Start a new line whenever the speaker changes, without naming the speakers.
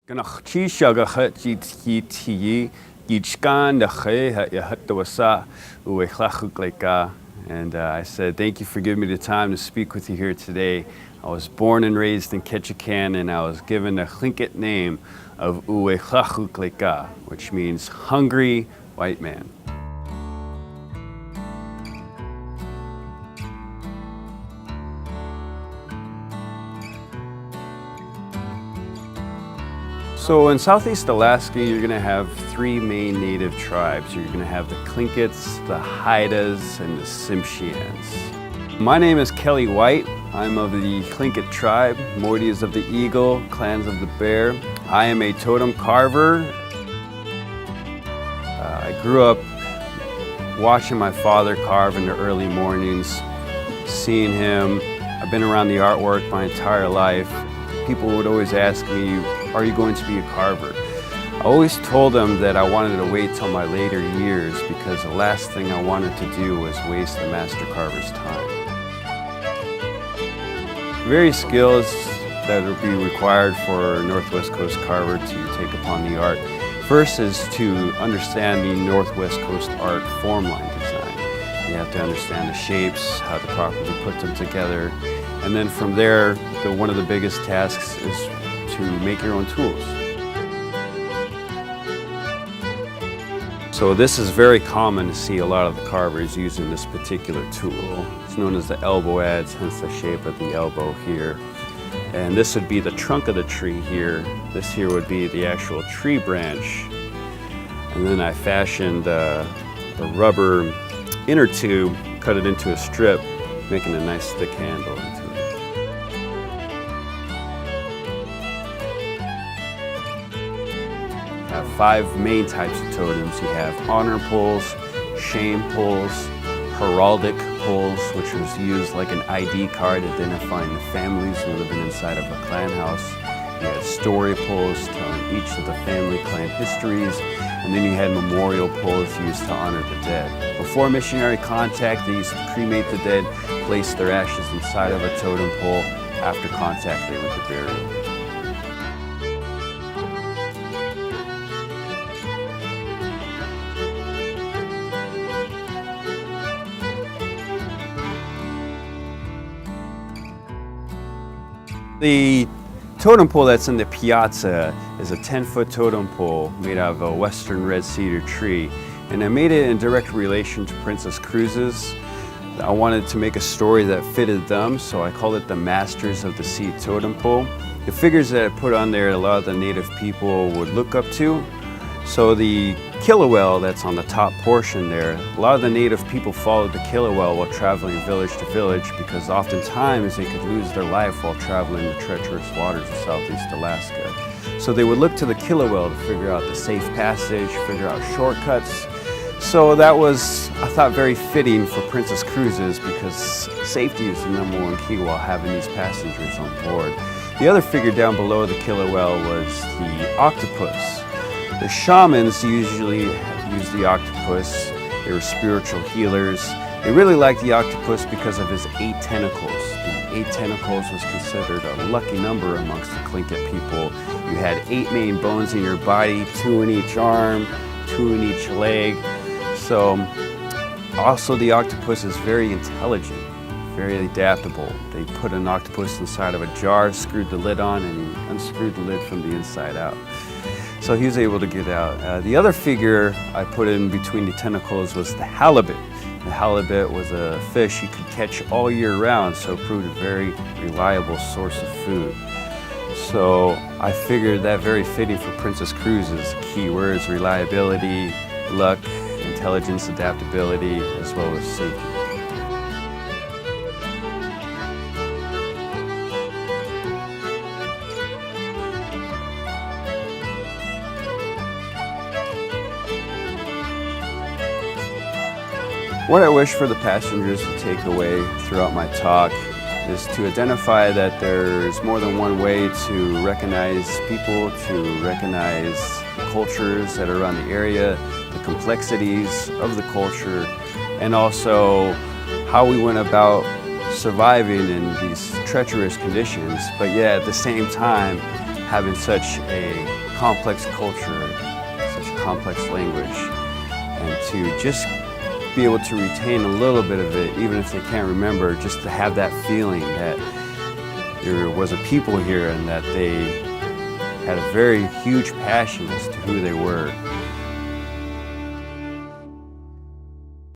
And I said, thank you for giving me the time to speak with you here today. I was born and raised in Ketchikan, and I was given the Tlingit name of Uwechlachukleka, which means hungry white man. So in Southeast Alaska, you're going to have three main native tribes. You're going to have the Tlinkits, the Haidas, and the Tsimshians. My name is Kelly White. I'm of the Tlingit tribe, Moities of the Eagle, Clans of the Bear. I am a totem carver. I grew up watching my father carve in the early mornings, seeing him. I've been around the artwork my entire life. People would always ask me, are you going to be a carver? I always told them that I wanted to wait till my later years because the last thing I wanted to do was waste the master carver's time. Various skills that will be required for a Northwest Coast carver to take upon the art. First is to understand the Northwest Coast art form line design. You have to understand the shapes, how to properly put them together. And then from there, one of the biggest tasks is to make your own tools. So this is very common to see a lot of the carvers using this particular tool. It's known as the elbow adze, hence the shape of the elbow here. And this would be the trunk of the tree here. This here would be the actual tree branch. And then I fashioned a rubber inner tube, cut it into a strip, making a nice thick handle into it. Have five main types of totems. You have honor poles, shame poles, heraldic poles, which was used like an ID card identifying the families who were living inside of a clan house. You had story poles telling each of the family clan histories, and then you had memorial poles used to honor the dead. Before missionary contact, they used to cremate the dead, place their ashes inside of a totem pole. After contact, they went to burial. The totem pole that's in the piazza is a 10-foot totem pole made out of a western red cedar tree. And I made it in direct relation to Princess Cruises. I wanted to make a story that fitted them, so I called it the Masters of the Sea totem pole. The figures that I put on there, a lot of the native people would look up to. So the killer whale that's on the top portion there, a lot of the native people followed the killer whale while traveling village to village because oftentimes they could lose their life while traveling the treacherous waters of Southeast Alaska. So they would look to the killer whale to figure out the safe passage, figure out shortcuts. So that was, I thought, very fitting for Princess Cruises because safety is the #1 key while having these passengers on board. The other figure down below the killer whale was the octopus. The shamans usually use the octopus. They were spiritual healers. They really liked the octopus because of his 8 tentacles. The 8 tentacles was considered a lucky number amongst the Tlingit people. You had 8 main bones in your body, 2 in each arm, 2 in each leg. So also the octopus is very intelligent, very adaptable. They put an octopus inside of a jar, screwed the lid on, and he unscrewed the lid from the inside out. So he was able to get out. The other figure I put in between the tentacles was the halibut. The halibut was a fish you could catch all year round, so it proved a very reliable source of food. So I figured that very fitting for Princess Cruises. Keywords: reliability, luck, intelligence, adaptability, as well as safety. What I wish for the passengers to take away throughout my talk is to identify that there's more than one way to recognize people, to recognize the cultures that are around the area, the complexities of the culture, and also how we went about surviving in these treacherous conditions, but yet at the same time having such a complex culture, such a complex language, and to just be able to retain a little bit of it, even if they can't remember, just to have that feeling that there was a people here and that they had a very huge passion as to who they were.